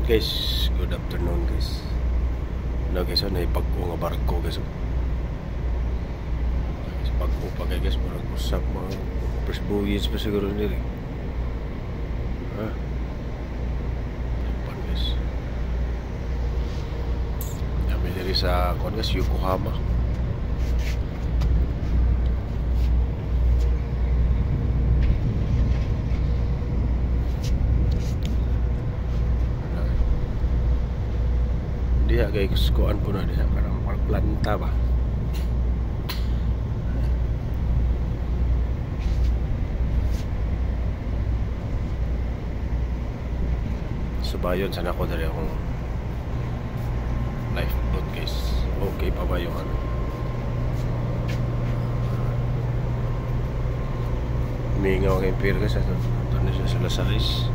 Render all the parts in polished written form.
Guys, good afternoon guys. Ano guys, naipagko nga barko guys. Pagko pa guys, parang usap mga first voyage pa siguro nila. Ha? Pan guys. Kami diri sa kuan guys, Yokohama. Dia guys, kuan po na dia karang planta ba. Subayon sana ko dari akong lifeboat guys. Okay pa ba yung ano? Humingaw kay pier guys. Ito na siya sa Lasais.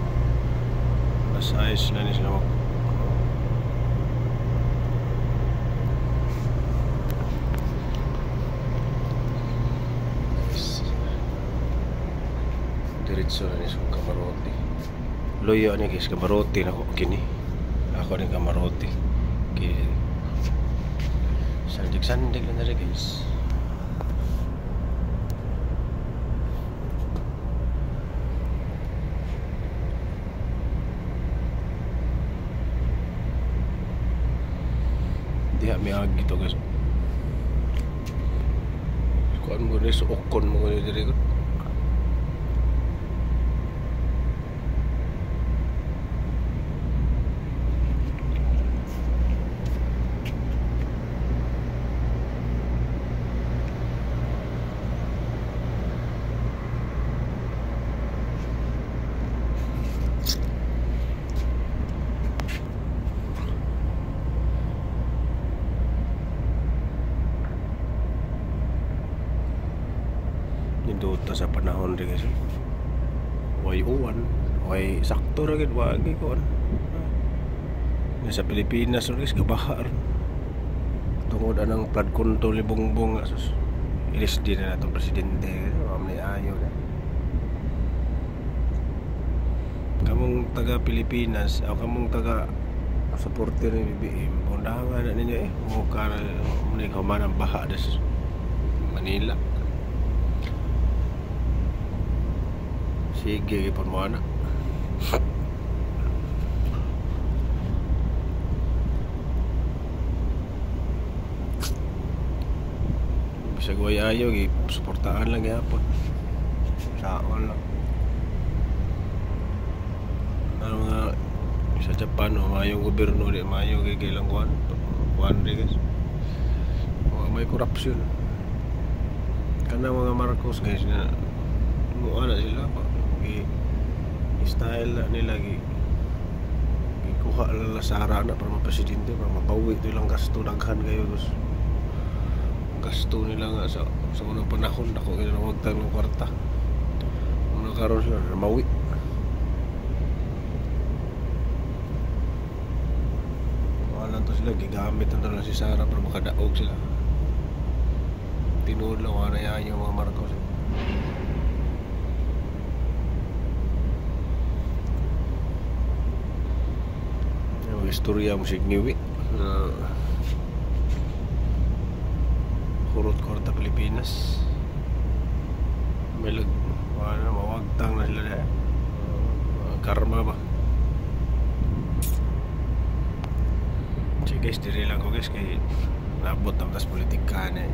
Lasais na ni sila diretso na niya sa Camarote. Loyo ni guys, Camarote na ko kini. Ako ni Camarote. Kini. Sandig lang na rin guys. Diha may agi to guys. Kuan mo ni suokon mo ni diri ko. Ninduta sa panahon rin guys. Way uwan, way sakto rin wagi ko sa Pilipinas rin guys, kabaha rin tungod anang flood control ni Bongbong asus ilis din na itong presidente mamay ayaw na kamong taga Pilipinas o kamong taga supporter ni BBM pundangan na ninyo mukha na ikaw man ang baha des Manila. Sige, ipon mo na. Bisa gue ayaw, suportaan lang yapon. Saon lang. Ano nga, sa Japan, mayong gobyerno, mayong gigilang kuhan rin guys. May korupsyon. Kana mga Marcos guys na ano sila pa. Style nila kuha lang lasara na para mapresidente para mabawi ito ilang gasto daghan kayo dos gasto nila nga sa unang panahon ako ginawagtang ng kwarta kung nakaroon sila na mawi walang to sila gigamit na lang si Sara para makadaog sila tinuod lang wala yan yung mga Marcos istorya mo signiwi na Hurot-Korta Pilipinas may mawagtang na sila na karma ba sige guys diri lang ko guys kay naabot ang tas politika na